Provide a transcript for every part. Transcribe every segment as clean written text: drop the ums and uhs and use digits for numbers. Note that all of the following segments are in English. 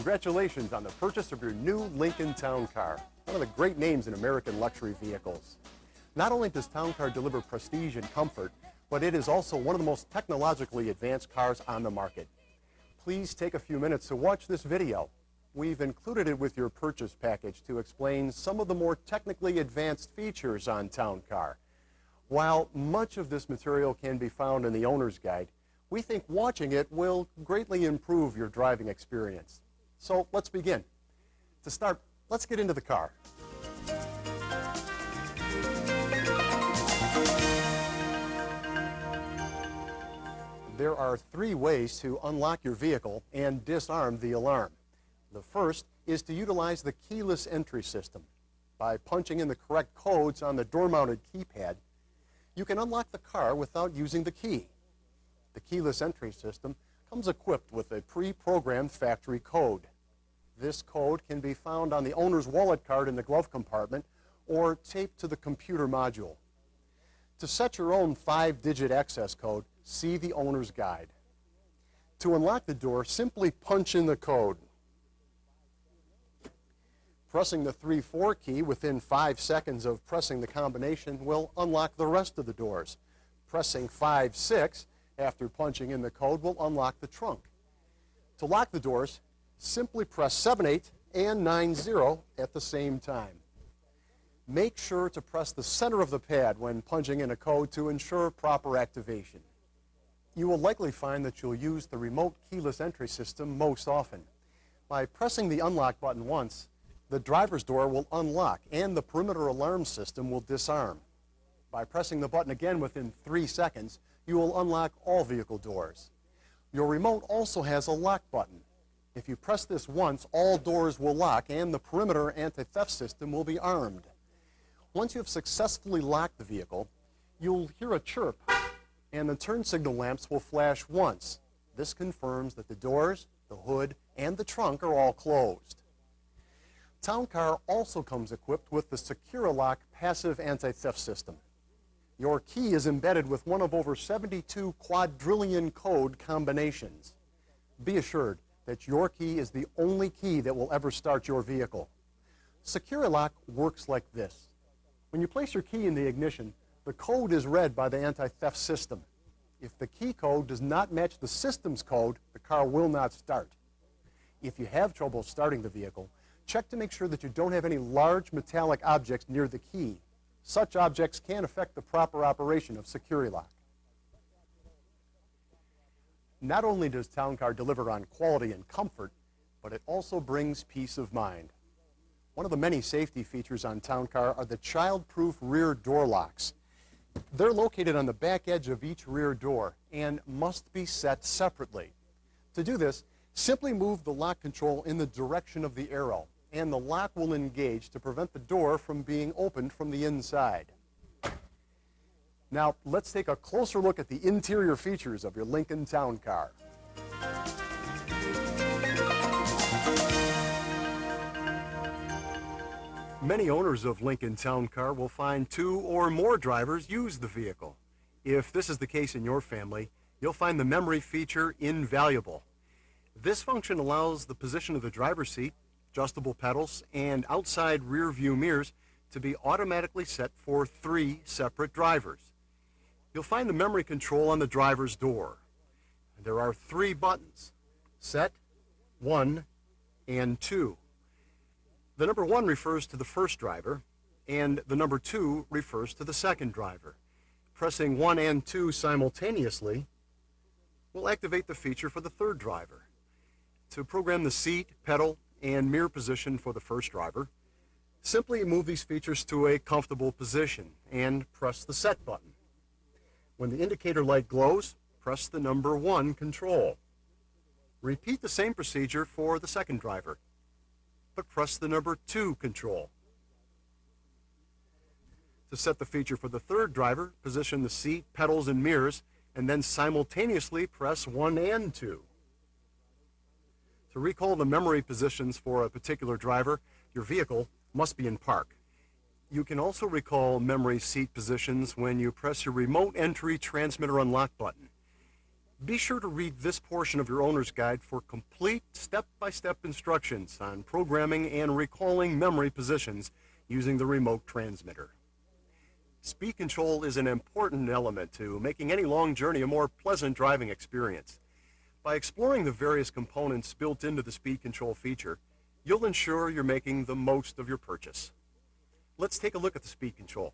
Congratulations on the purchase of your new Lincoln Town Car, one of the great names in American luxury vehicles. Not only does Town Car deliver prestige and comfort, but it is also one of the most technologically advanced cars on the market. Please take a few minutes to watch this video. We've included it with your purchase package to explain some of the more technically advanced features on Town Car. While much of this material can be found in the owner's guide, we think watching it will greatly improve your driving experience. So let's begin. To start, let's get into the car. There are three ways to unlock your vehicle and disarm the alarm. The first is to utilize the keyless entry system. By punching in the correct codes on the door-mounted keypad, you can unlock the car without using the key. The keyless entry system comes equipped with a pre-programmed factory code. This code can be found on the owner's wallet card in the glove compartment or taped to the computer module. To set your own 5-digit access code, see the owner's guide. To unlock the door, simply punch in the code. Pressing the 3-4 key within 5 seconds of pressing the combination will unlock the rest of the doors. Pressing 5-6 after punching in the code will unlock the trunk. To lock the doors, simply press 7-8 and 9-0 at the same time. Make sure to press the center of the pad when punching in a code to ensure proper activation. You will likely find that you'll use the remote keyless entry system most often. By pressing the unlock button once, the driver's door will unlock and the perimeter alarm system will disarm. By pressing the button again within 3 seconds, you will unlock all vehicle doors. Your remote also has a lock button. If you press this once, all doors will lock and the perimeter anti-theft system will be armed. Once you have successfully locked the vehicle, you'll hear a chirp and the turn signal lamps will flash once. This confirms that the doors, the hood, and the trunk are all closed. Town Car also comes equipped with the SecuriLock passive anti-theft system. Your key is embedded with one of over 72 quadrillion code combinations. Be assured that your key is the only key that will ever start your vehicle. SecuriLock works like this. When you place your key in the ignition, the code is read by the anti-theft system. If the key code does not match the system's code, the car will not start. If you have trouble starting the vehicle, check to make sure that you don't have any large metallic objects near the key. Such objects can affect the proper operation of SecuriLock. Not only does Town Car deliver on quality and comfort, but it also brings peace of mind. One of the many safety features on Town Car are the child-proof rear door locks. They're located on the back edge of each rear door and must be set separately. To do this, simply move the lock control in the direction of the arrow, and the lock will engage to prevent the door from being opened from the inside. Now, let's take a closer look at the interior features of your Lincoln Town Car. Many owners of Lincoln Town Car will find 2 or more drivers use the vehicle. If this is the case in your family, you'll find the memory feature invaluable. This function allows the position of the driver's seat, adjustable pedals, and outside rear view mirrors to be automatically set for 3 separate drivers. You'll find the memory control on the driver's door. There are 3 buttons: Set, 1, and 2. The number 1 refers to the first driver, and the number 2 refers to the second driver. Pressing 1 and 2 simultaneously will activate the feature for the third driver. To program the seat, pedal, and mirror position for the first driver, simply move these features to a comfortable position and press the Set button. When the indicator light glows, press the number 1 control. Repeat the same procedure for the second driver, but press the number 2 control. To set the feature for the third driver, position the seat, pedals, and mirrors, and then simultaneously press 1 and 2. To recall the memory positions for a particular driver, your vehicle must be in park. You can also recall memory seat positions when you press your remote entry transmitter unlock button. Be sure to read this portion of your owner's guide for complete step-by-step instructions on programming and recalling memory positions using the remote transmitter. Speed control is an important element to making any long journey a more pleasant driving experience. By exploring the various components built into the speed control feature, you'll ensure you're making the most of your purchase. Let's take a look at the speed control.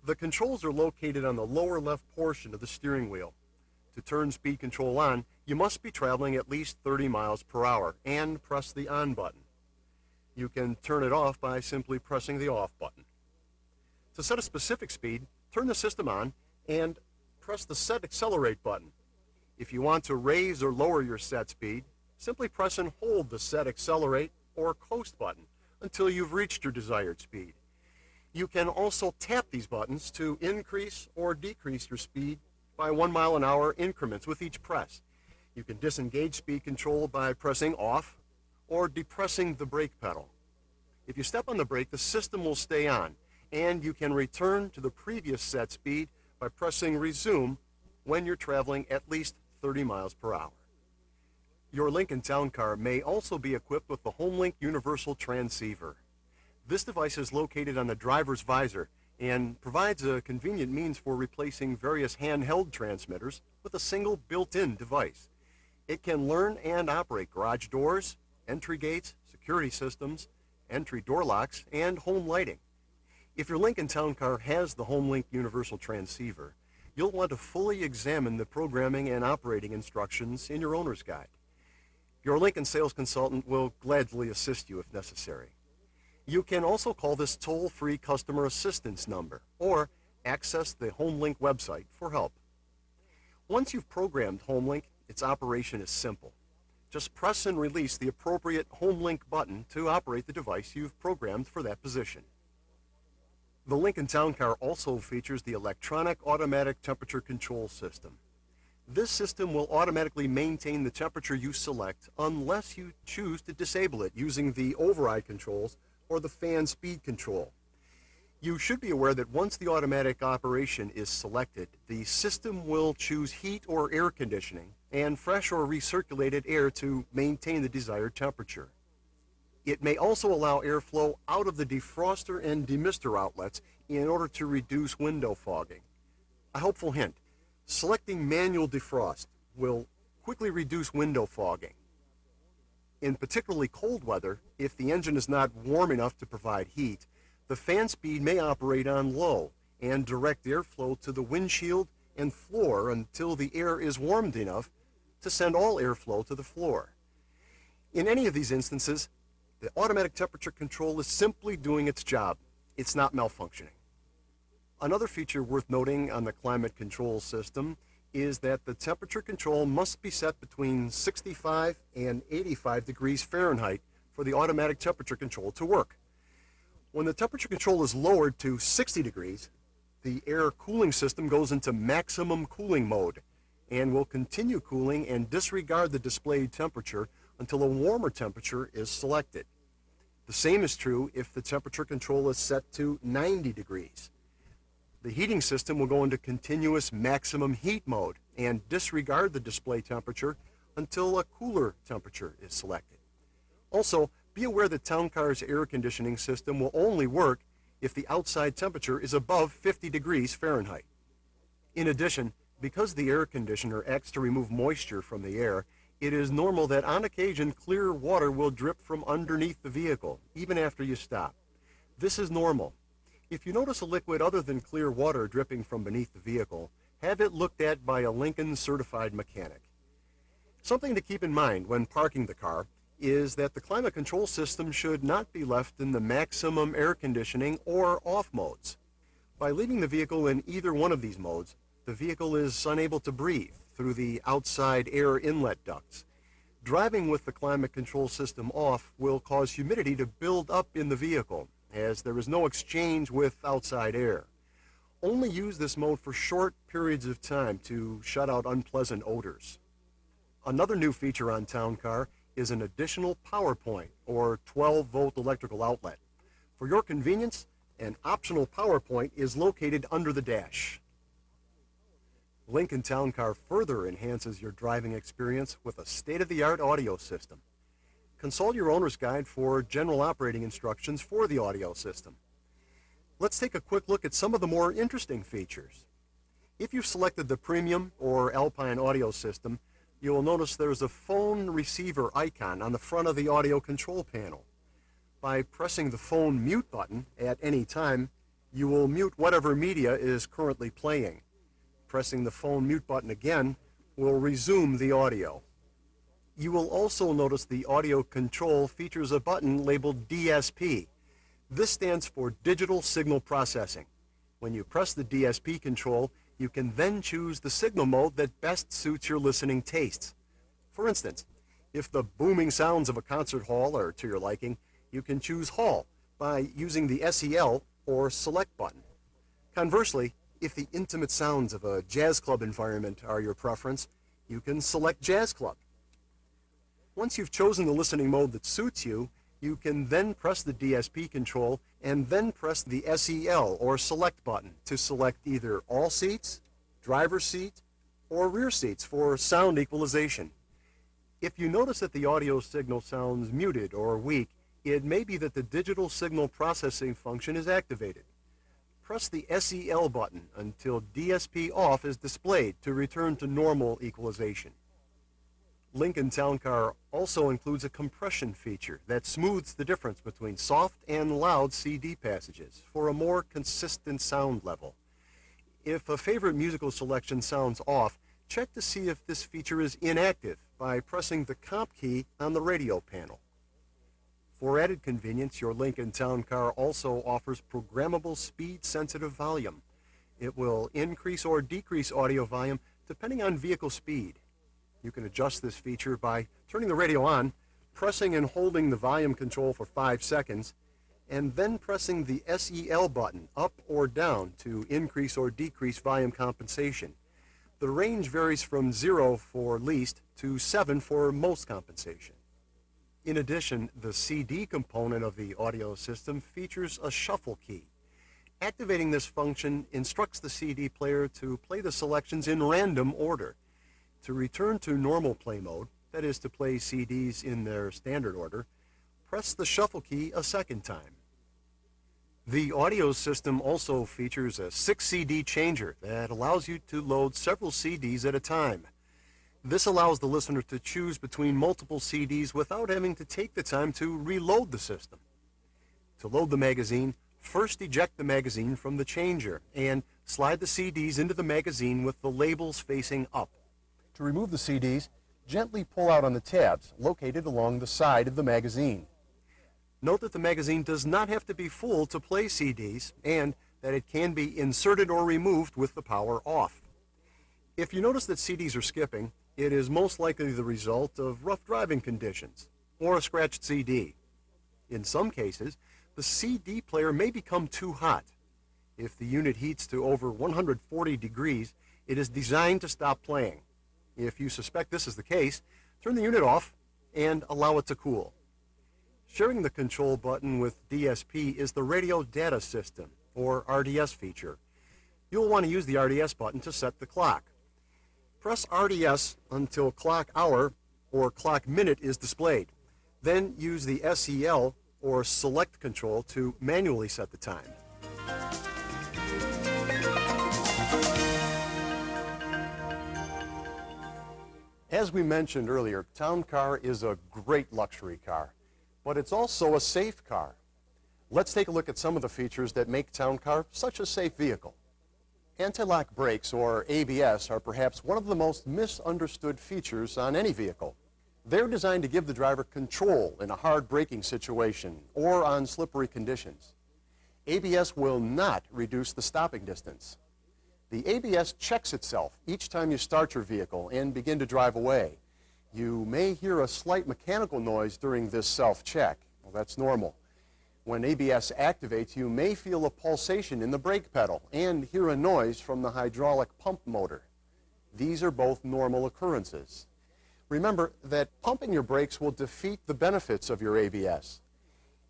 The controls are located on the lower left portion of the steering wheel. To turn speed control on, you must be traveling at least 30 miles per hour and press the on button. You can turn it off by simply pressing the off button. To set a specific speed, turn the system on and press the set accelerate button. If you want to raise or lower your set speed, simply press and hold the set accelerate or coast button until you've reached your desired speed. You can also tap these buttons to increase or decrease your speed by 1 mile an hour increments with each press. You can disengage speed control by pressing off or depressing the brake pedal. If you step on the brake, the system will stay on, and you can return to the previous set speed by pressing resume when you're traveling at least 30 miles per hour. Your Lincoln Town Car may also be equipped with the HomeLink Universal Transceiver. This device is located on the driver's visor and provides a convenient means for replacing various handheld transmitters with a single built-in device. It can learn and operate garage doors, entry gates, security systems, entry door locks, and home lighting. If your Lincoln Town Car has the HomeLink Universal Transceiver, you'll want to fully examine the programming and operating instructions in your owner's guide. Your Lincoln sales consultant will gladly assist you if necessary. You can also call this toll-free customer assistance number or access the HomeLink website for help. Once you've programmed HomeLink, its operation is simple. Just press and release the appropriate HomeLink button to operate the device you've programmed for that position. The Lincoln Town Car also features the electronic automatic temperature control system. This system will automatically maintain the temperature you select unless you choose to disable it using the override controls or the fan speed control. You should be aware that once the automatic operation is selected, the system will choose heat or air conditioning and fresh or recirculated air to maintain the desired temperature. It may also allow airflow out of the defroster and demister outlets in order to reduce window fogging. A helpful hint: selecting manual defrost will quickly reduce window fogging. In particularly cold weather, if the engine is not warm enough to provide heat, the fan speed may operate on low and direct airflow to the windshield and floor until the air is warmed enough to send all airflow to the floor. In any of these instances, the automatic temperature control is simply doing its job. It's not malfunctioning. Another feature worth noting on the climate control system is that the temperature control must be set between 65 and 85 degrees Fahrenheit for the automatic temperature control to work. When the temperature control is lowered to 60 degrees, the air cooling system goes into maximum cooling mode and will continue cooling and disregard the displayed temperature until a warmer temperature is selected. The same is true if the temperature control is set to 90 degrees. The heating system will go into continuous maximum heat mode and disregard the display temperature until a cooler temperature is selected. Also, be aware that Town Car's air conditioning system will only work if the outside temperature is above 50 degrees Fahrenheit. In addition, because the air conditioner acts to remove moisture from the air, it is normal that on occasion clear water will drip from underneath the vehicle, even after you stop. This is normal. If you notice a liquid other than clear water dripping from beneath the vehicle, have it looked at by a Lincoln certified mechanic. Something to keep in mind when parking the car is that the climate control system should not be left in the maximum air conditioning or off modes. By leaving the vehicle in either one of these modes, the vehicle is unable to breathe through the outside air inlet ducts. Driving with the climate control system off will cause humidity to build up in the vehicle, as there is no exchange with outside air. Only use this mode for short periods of time to shut out unpleasant odors. Another new feature on Town Car is an additional power point or 12-volt electrical outlet. For your convenience, an optional power point is located under the dash. Lincoln Town Car further enhances your driving experience with a state-of-the-art audio system. Consult your owner's guide for general operating instructions for the audio system. Let's take a quick look at some of the more interesting features. If you've selected the Premium or Alpine audio system, you will notice there's a phone receiver icon on the front of the audio control panel. By pressing the phone mute button at any time, you will mute whatever media is currently playing. Pressing the phone mute button again will resume the audio. You will also notice the audio control features a button labeled DSP. This stands for Digital Signal Processing. When you press the DSP control, you can then choose the signal mode that best suits your listening tastes. For instance, if the booming sounds of a concert hall are to your liking, you can choose Hall by using the SEL or Select button. Conversely, if the intimate sounds of a jazz club environment are your preference, you can select Jazz Club. Once you've chosen the listening mode that suits you, you can then press the DSP control and then press the SEL or Select button to select either all seats, driver's seat, or rear seats for sound equalization. If you notice that the audio signal sounds muted or weak, it may be that the digital signal processing function is activated. Press the SEL button until DSP off is displayed to return to normal equalization. Lincoln Town Car also includes a compression feature that smooths the difference between soft and loud CD passages for a more consistent sound level. If a favorite musical selection sounds off, check to see if this feature is inactive by pressing the comp key on the radio panel. For added convenience, your Lincoln Town Car also offers programmable speed-sensitive volume. It will increase or decrease audio volume depending on vehicle speed. You can adjust this feature by turning the radio on, pressing and holding the volume control for 5 seconds, and then pressing the SEL button up or down to increase or decrease volume compensation. The range varies from 0 for least to 7 for most compensation. In addition, the CD component of the audio system features a shuffle key. Activating this function instructs the CD player to play the selections in random order. To return to normal play mode, that is to play CDs in their standard order, press the shuffle key a second time. The audio system also features a 6 CD changer that allows you to load several CDs at a time. This allows the listener to choose between multiple CDs without having to take the time to reload the system. To load the magazine, first eject the magazine from the changer and slide the CDs into the magazine with the labels facing up. To remove the CDs, gently pull out on the tabs located along the side of the magazine. Note that the magazine does not have to be full to play CDs and that it can be inserted or removed with the power off. If you notice that CDs are skipping, it is most likely the result of rough driving conditions or a scratched CD. In some cases, the CD player may become too hot. If the unit heats to over 140 degrees, it is designed to stop playing. If you suspect this is the case, turn the unit off and allow it to cool. Sharing the control button with DSP is the Radio Data System, or RDS feature. You'll want to use the RDS button to set the clock. Press RDS until clock hour or clock minute is displayed. Then use the SEL or Select control to manually set the time. As we mentioned earlier, Town Car is a great luxury car, but it's also a safe car. Let's take a look at some of the features that make Town Car such a safe vehicle. Anti-lock brakes, or ABS, are perhaps one of the most misunderstood features on any vehicle. They're designed to give the driver control in a hard braking situation or on slippery conditions. ABS will not reduce the stopping distance. The ABS checks itself each time you start your vehicle and begin to drive away. You may hear a slight mechanical noise during this self-check. Well, that's normal. When ABS activates, you may feel a pulsation in the brake pedal and hear a noise from the hydraulic pump motor. These are both normal occurrences. Remember that pumping your brakes will defeat the benefits of your ABS.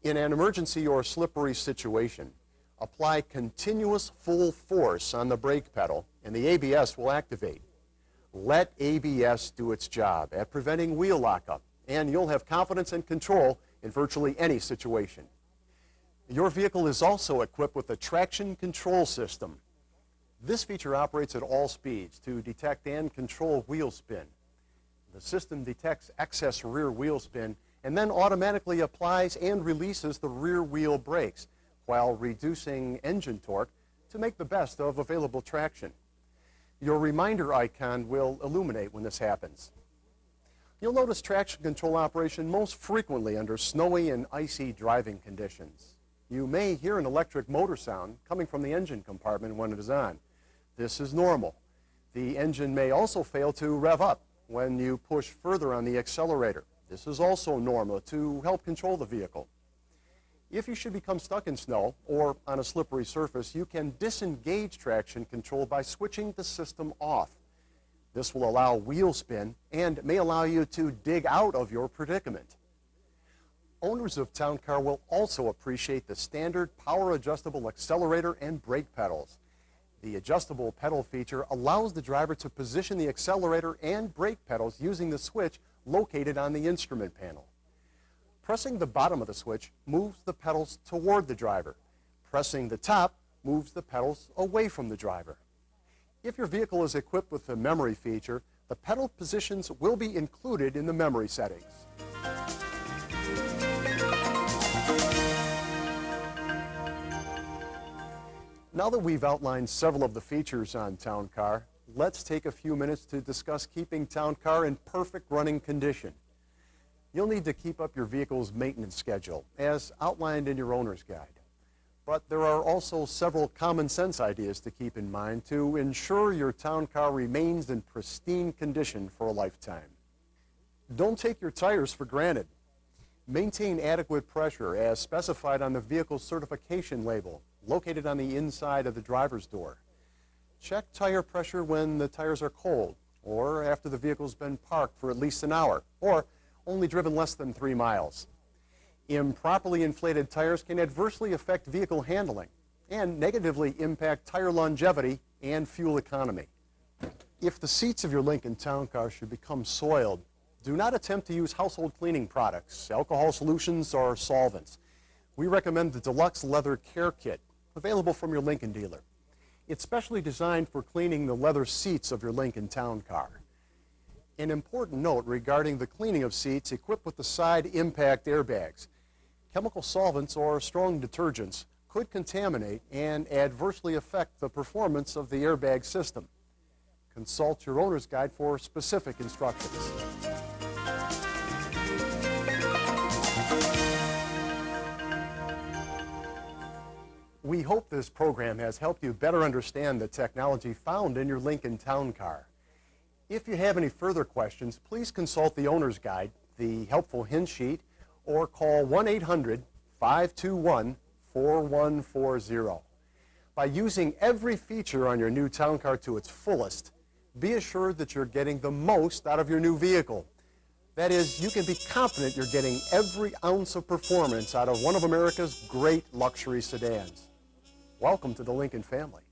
In an emergency or slippery situation, Apply continuous full force on the brake pedal and the ABS will activate. Let ABS do its job at preventing wheel lockup, and you'll have confidence and control in virtually any situation. Your vehicle is also equipped with a traction control system. This feature operates at all speeds to detect and control wheel spin. The system detects excess rear wheel spin and then automatically applies and releases the rear wheel brakes while reducing engine torque to make the best of available traction. Your reminder icon will illuminate when this happens. You'll notice traction control operation most frequently under snowy and icy driving conditions. You may hear an electric motor sound coming from the engine compartment when it is on. This is normal. The engine may also fail to rev up when you push further on the accelerator. This is also normal to help control the vehicle. If you should become stuck in snow or on a slippery surface, you can disengage traction control by switching the system off. This will allow wheel spin and may allow you to dig out of your predicament. Owners of Town Car will also appreciate the standard power adjustable accelerator and brake pedals. The adjustable pedal feature allows the driver to position the accelerator and brake pedals using the switch located on the instrument panel. Pressing the bottom of the switch moves the pedals toward the driver. Pressing the top moves the pedals away from the driver. If your vehicle is equipped with the memory feature, the pedal positions will be included in the memory settings. Now that we've outlined several of the features on Town Car, let's take a few minutes to discuss keeping Town Car in perfect running condition. You'll need to keep up your vehicle's maintenance schedule, as outlined in your owner's guide. But there are also several common sense ideas to keep in mind to ensure your Town Car remains in pristine condition for a lifetime. Don't take your tires for granted. Maintain adequate pressure as specified on the vehicle's certification label, located on the inside of the driver's door. Check tire pressure when the tires are cold, or after the vehicle's been parked for at least an hour, or only driven less than 3 miles. Improperly inflated tires can adversely affect vehicle handling and negatively impact tire longevity and fuel economy. If the seats of your Lincoln Town Car should become soiled, do not attempt to use household cleaning products, alcohol solutions, or solvents. We recommend the Deluxe Leather Care Kit, available from your Lincoln dealer. It's specially designed for cleaning the leather seats of your Lincoln Town Car. An important note regarding the cleaning of seats equipped with the side impact airbags. Chemical solvents or strong detergents could contaminate and adversely affect the performance of the airbag system. Consult your owner's guide for specific instructions. We hope this program has helped you better understand the technology found in your Lincoln Town Car. If you have any further questions, please consult the owner's guide, the helpful hint sheet, or call 1-800-521-4140. By using every feature on your new Town Car to its fullest, be assured that you're getting the most out of your new vehicle. That is, you can be confident you're getting every ounce of performance out of one of America's great luxury sedans. Welcome to the Lincoln family.